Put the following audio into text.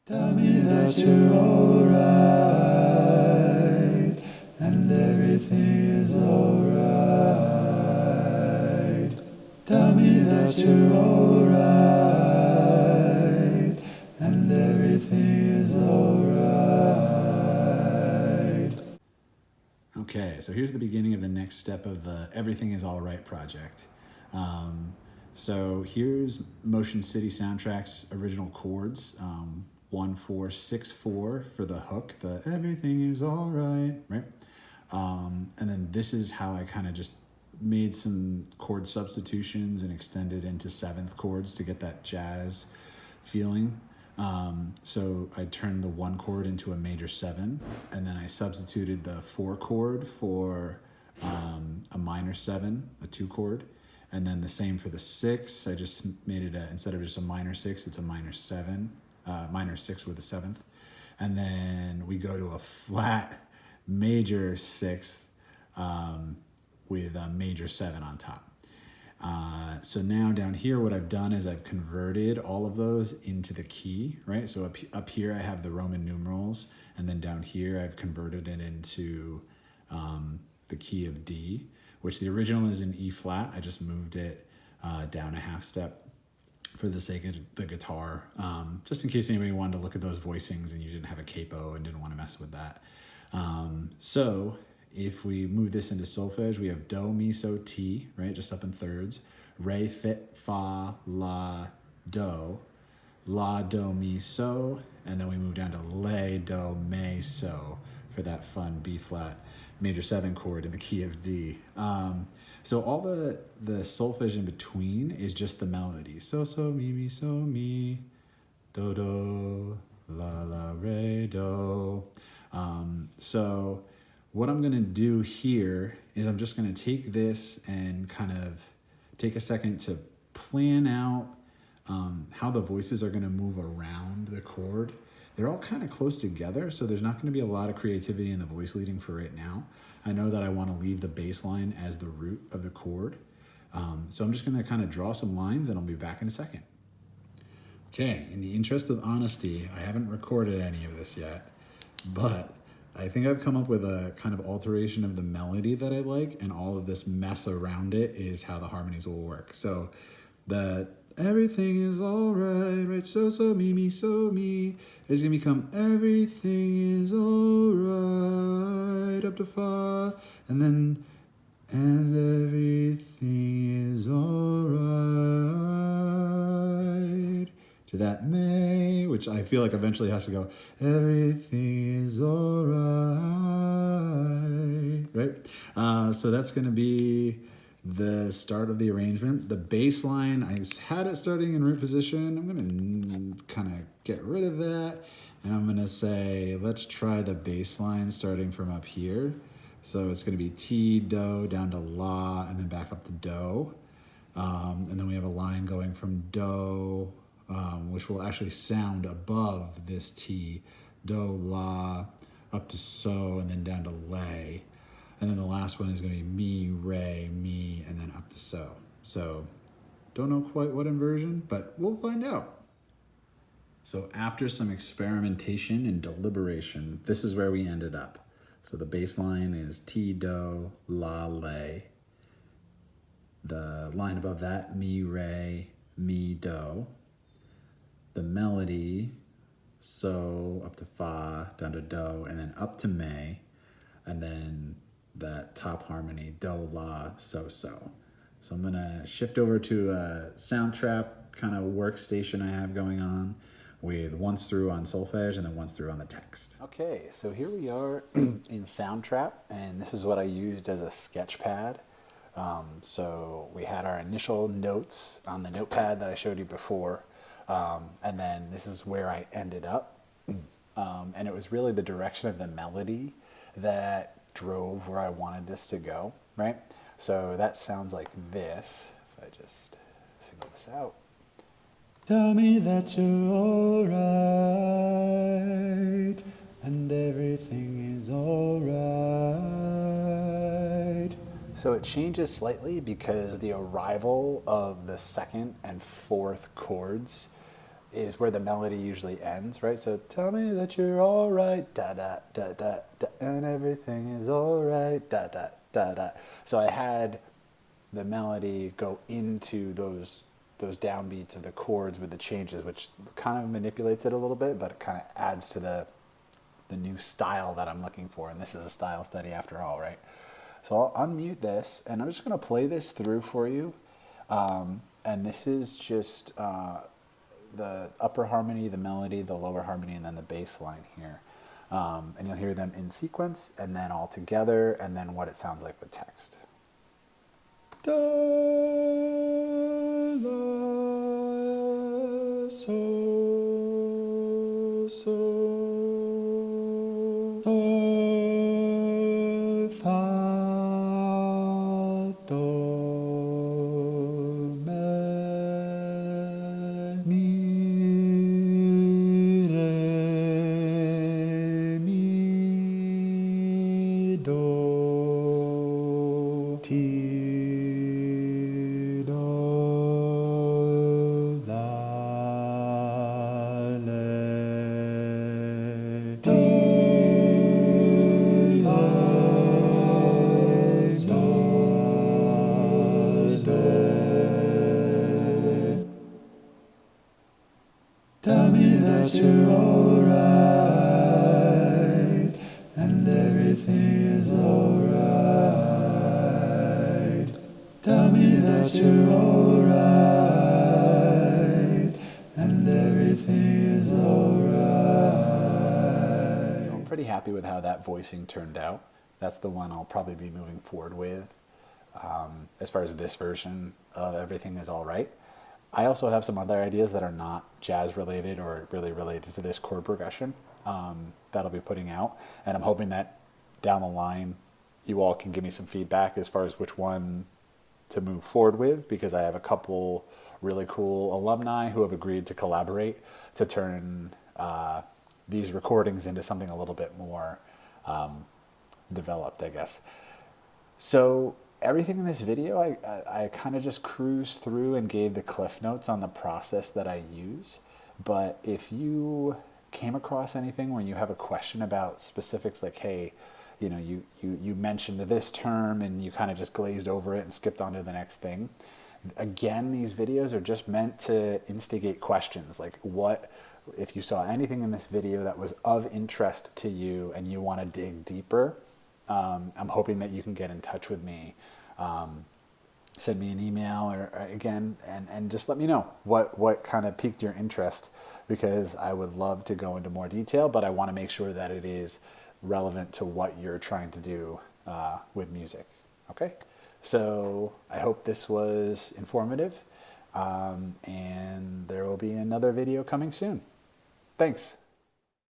Tell me that you're alright, and everything is alright. Tell me that you're alright, and everything is alright. Okay, so here's the beginning of the next step of the Everything is Alright project. So here's Motion City Soundtrack's original chords. 1, 4, 6, 4 for the hook, the everything is alright, right? And then this is how I kind of just made some chord substitutions and extended into seventh chords to get that jazz feeling. So I turned the 1 chord into a major 7, and then I substituted the 4 chord for a minor 7, a 2 chord. And then the same for the 6. I just made it instead of just a minor 6, it's a minor 7, minor 6 with a 7th. And then we go to a flat major 6th with a major 7 on top. So now down here, what I've done is I've converted all of those into the key, right? So up here, I have the Roman numerals, and then down here, I've converted it into the key of D, which the original is in E flat. I just moved it down a half step for the sake of the guitar, just in case anybody wanted to look at those voicings and you didn't have a capo and didn't want to mess with that. So if we move this into solfege, we have do, mi, so, ti, right? Just up in thirds. Re, fa, la, do, mi, so, and then we move down to le, do, me, so for that fun B flat major 7 chord in the key of D. So all the solfege in between is just the melody. So, mi, do, la, re, do. So what I'm gonna do here is I'm just gonna take this and kind of take a second to plan out how the voices are gonna move around the chord. They're all kind of close together, so there's not gonna be a lot of creativity in the voice leading for right now. I know that I wanna leave the bass line as the root of the chord. So I'm just gonna kind of draw some lines and I'll be back in a second. Okay, in the interest of honesty, I haven't recorded any of this yet, but I think I've come up with a kind of alteration of the melody that I like, and all of this mess around it is how the harmonies will work. So the everything is alright, right? So, mi, so, mi is gonna become everything is alright up to fa, and then and everything is alright to that may, which I feel like eventually has to go, everything is alright, right? So that's gonna be the start of the arrangement. The bass line, I had it starting in root position. I'm gonna kind of get rid of that, and I'm gonna say, let's try the bass line starting from up here. So it's gonna be T, do, down to la, and then back up to do. And then we have a line going from do, which will actually sound above this T, do, la, up to so, and then down to lay. And then the last one is going to be mi, re, mi, and then up to so. So don't know quite what inversion, but we'll find out. So after some experimentation and deliberation, this is where we ended up. So the bass line is T, do, la, lay. The line above that, mi, re, mi, do. The melody, so up to fa, down to do, and then up to me, and then that top harmony, do, la, so, so. So I'm gonna shift over to a Soundtrap kind of workstation I have going on with once through on solfege and then once through on the text. Okay, so here we are in Soundtrap, and this is what I used as a sketch pad. So we had our initial notes on the notepad that I showed you before, and then this is where I ended up. And it was really the direction of the melody that drove where I wanted this to go, right? So that sounds like this. If I just single this out. Tell me that you're alright, and everything is alright. So it changes slightly because the arrival of the second and fourth chords is where the melody usually ends, right? So tell me that you're all right, da da da da da, and everything is all right, da da da da. So I had the melody go into those downbeats of the chords with the changes, which kind of manipulates it a little bit, but it kind of adds to the new style that I'm looking for. And this is a style study after all, right? So I'll unmute this, and I'm just going to play this through for you. And this is just the upper harmony, the melody, the lower harmony, and then the bass line here. And you'll hear them in sequence, and then all together, and then what it sounds like with text. Da, la, so, sol, fa, do, me, mi, re, mi, do, ti, do, la, le, do, fa, sol, do. Tell me that you're alright, and everything is alright. Tell me that you're alright, and everything is alright. So I'm pretty happy with how that voicing turned out. That's the one I'll probably be moving forward with. As far as this version of Everything Is Alright. I also have some other ideas that are not jazz related or really related to this chord progression that I'll be putting out. And I'm hoping that down the line, you all can give me some feedback as far as which one to move forward with, because I have a couple really cool alumni who have agreed to collaborate to turn these recordings into something a little bit more developed, I guess. So everything in this video, I kind of just cruised through and gave the cliff notes on the process that I use. But if you came across anything where you have a question about specifics, like, hey, you know, you mentioned this term and you kind of just glazed over it and skipped on to the next thing. Again, these videos are just meant to instigate questions. Like, what if you saw anything in this video that was of interest to you and you want to dig deeper? I'm hoping that you can get in touch with me, send me an email or again, and just let me know what kind of piqued your interest, because I would love to go into more detail, but I want to make sure that it is relevant to what you're trying to do with music. Okay, so I hope this was informative, and there will be another video coming soon. Thanks.